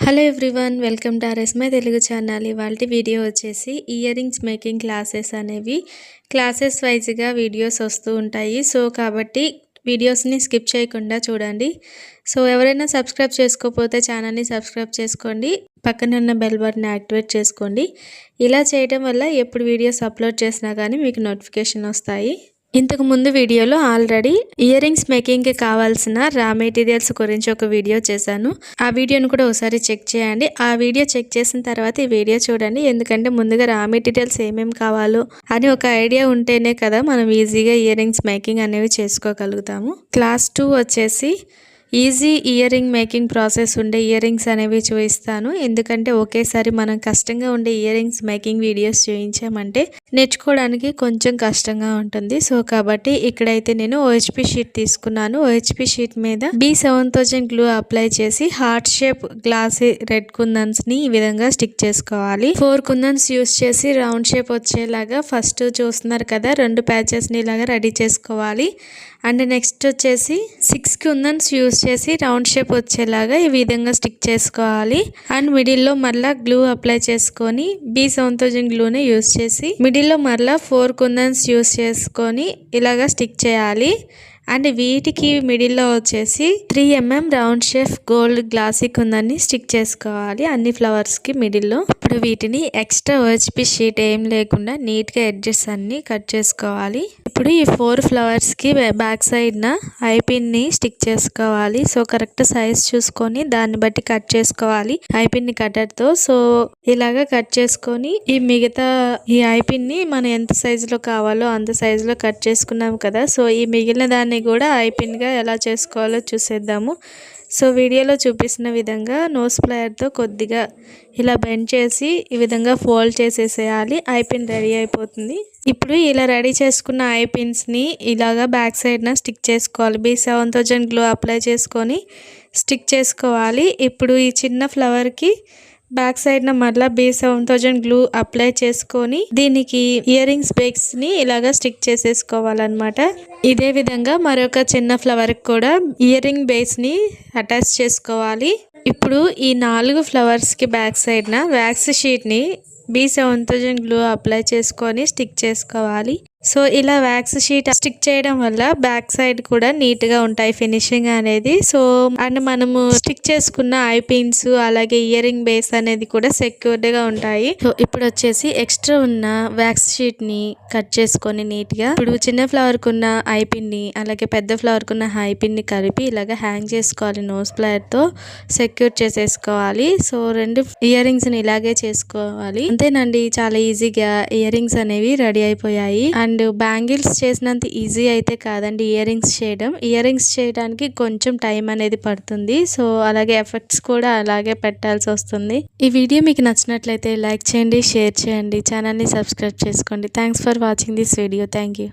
Hello everyone, welcome to RS my Telugu channel. ఇవాళ video వచ్చేసి earrings making classes అనేవి classes వైజ్గా వీడియోస్ వస్తూ ఉంటాయి. సో కాబట్టి వీడియోస్ని స్కిప్ చేయకుండా చూడండి. సో ఎవరైనా సబ్స్క్రైబ్ చేసుకోకపోతే ఛానల్ని సబ్స్క్రైబ్ చేసుకోండి, పక్కన ఉన్న బెల్ బటన్ యాక్టివేట్ చేసుకోండి. ఇలా చేయడం వల్ల ఎప్పుడు వీడియోస్ అప్లోడ్ చేసినా కానీ మీకు నోటిఫికేషన్ వస్తాయి. ఇంతకు ముందు వీడియోలో ఆల్రెడీ ఇయర్ రింగ్స్ మేకింగ్కి కావాల్సిన రా మెటీరియల్స్ గురించి ఒక వీడియో చేశాను. ఆ వీడియోను కూడా ఒకసారి చెక్ చేయండి. ఆ వీడియో చెక్ చేసిన తర్వాత ఈ వీడియో చూడండి. ఎందుకంటే ముందుగా రా మెటీరియల్స్ ఏమేమి కావాలో అని ఒక ఐడియా ఉంటేనే కదా మనం ఈజీగా ఇయర్ రింగ్స్ మేకింగ్ అనేవి చేసుకోగలుగుతాము. క్లాస్ 2 వచ్చేసి easy ear ring making process ఉండే ఇయర్ రింగ్స్ అనేవి చూపిస్తాను. ఎందుకంటే ఒకేసారి మనం కష్టంగా ఉండే ఇయర్ రింగ్స్ మేకింగ్ వీడియోస్ చూపించామంటే నేర్చుకోవడానికి కొంచెం కష్టంగా ఉంటుంది. సో కాబట్టి ఇక్కడైతే నేను OHP షీట్ తీసుకున్నాను. OHP షీట్ మీద B7000 గ్లూ అప్లై చేసి హార్ట్ షేప్ గ్లాసీ రెడ్ కుందన్స్ని ఈ విధంగా స్టిక్ చేసుకోవాలి. 4 కుందన్స్ యూస్ చేసి రౌండ్ షేప్ వచ్చేలాగా ఫస్ట్ చూస్తున్నారు కదా, 2 ప్యాచెస్ని ఇలాగా రెడీ చేసుకోవాలి. అండ్ నెక్స్ట్ వచ్చేసి 6 కుందన్స్ యూస్ చేసి రౌండ్ షేప్ వచ్చేలాగా ఈ విధంగా స్టిక్ చేసుకోవాలి. అండ్ మిడిల్లో మరలా గ్లూ అప్లై చేసుకొని B7000 గ్లూని యూస్ చేసి మిడిల్లో మరలా 4 కుందన్స్ యూస్ చేసుకొని ఇలాగా స్టిక్ చేయాలి. అండ్ వీటికి మిడిల్లో వచ్చేసి 3 mm round shape gold glassy కుందన్ని స్టిక్ చేసుకోవాలి అన్ని ఫ్లవర్స్కి మిడిల్లో. ఇప్పుడు వీటిని ఎక్స్ట్రా OHP షీట్ ఏం లేకుండా నీట్గా ఎడ్జెస్ అన్ని కట్ చేసుకోవాలి. ఇప్పుడు ఈ 4 ఫ్లవర్స్కి బ్యాక్ సైడ్న ఐపిన్ని స్టిక్ చేసుకోవాలి. సో కరెక్ట్ సైజ్ చూసుకొని దాన్ని బట్టి కట్ చేసుకోవాలి ఐపిన్ని కట్టర్తో. సో ఇలాగా కట్ చేసుకొని ఈ మిగతా ఈ ఐపిన్ని మనం ఎంత సైజులో కావాలో అంత సైజులో కట్ చేసుకున్నాం కదా. సో ఈ మిగిలిన దాన్ని కూడా ఐపిన్గా ఎలా చేసుకోవాలో చూసేద్దాము. సో వీడియోలో చూపిస్తున్న విధంగా నోస్ ప్లయర్తో కొద్దిగా ఇలా బెండ్ చేసి ఈ విధంగా ఫోల్డ్ చేసేసేయాలి. ఐపిన్ రెడీ అయిపోతుంది. ఇప్పుడు ఇలా రెడీ చేసుకున్న ఐపిన్స్ని ఇలాగా బ్యాక్ సైడ్న స్టిక్ చేసుకోవాలి. B7000 గ్లూ అప్లై చేసుకొని స్టిక్ చేసుకోవాలి. ఇప్పుడు ఈ చిన్న ఫ్లవర్కి బ్యాక్ సైడ్న మరలా B7000 గ్లూ అప్లై చేసుకొని దీనికి ఇయర్ రింగ్స్ బేస్ని ఇలాగా స్టిక్ చేసేసుకోవాలన్నమాట. ఇదే విధంగా మరొక చిన్న ఫ్లవర్కి కూడా ఇయర్ రింగ్ బేస్ని అటాచ్ చేసుకోవాలి. ఇప్పుడు ఈ 4 ఫ్లవర్స్కి బ్యాక్ సైడ్న వ్యాక్స్ షీట్ని B7000 గ్లూ అప్లై చేసుకొని స్టిక్ చేసుకోవాలి. సో ఇలా వ్యాక్స్ షీట్ స్టిక్ చేయడం వల్ల బ్యాక్ సైడ్ కూడా నీట్గా ఉంటాయి ఫినిషింగ్ అనేది. సో అండ్ మనము స్టిక్ చేసుకున్న ఐపిన్స్ అలాగే ఇయర్ రింగ్ బేస్ అనేది కూడా సెక్యూర్డ్గా ఉంటాయి. సో ఇప్పుడు వచ్చేసి ఎక్స్ట్రా ఉన్న వ్యాక్స్ షీట్ని కట్ చేసుకొని నీట్గా ఇప్పుడు చిన్న ఫ్లవర్కి ఉన్న ఐపిన్ని అలాగే పెద్ద ఫ్లవర్కి ఉన్న ఐపిన్ని కలిపి ఇలాగ హ్యాంగ్ చేసుకోవాలి. నోస్ ప్లయర్తో సెక్యూర్ చేసేసుకోవాలి. సో 2 ఇయర్ రింగ్స్ని ఇలాగే చేసుకోవాలి. అంతేనండి, చాలా ఈజీగా ఇయర్ రింగ్స్ అనేవి రెడీ అయిపోయాయి. అండ్ బ్యాంగిల్స్ చేసినంత ఈజీ అయితే కాదండి ఇయర్ రింగ్స్ చేయడం. ఇయర్ రింగ్స్ చేయడానికి కొంచెం టైం అనేది పడుతుంది. సో అలాగే ఎఫెక్ట్స్ కూడా అలాగే పెట్టాల్సి వస్తుంది. ఈ వీడియో మీకు నచ్చినట్లయితే లైక్ చేయండి, షేర్ చేయండి, ఛానల్ని సబ్స్క్రైబ్ చేసుకోండి. Thanks for watching this video. Thank you.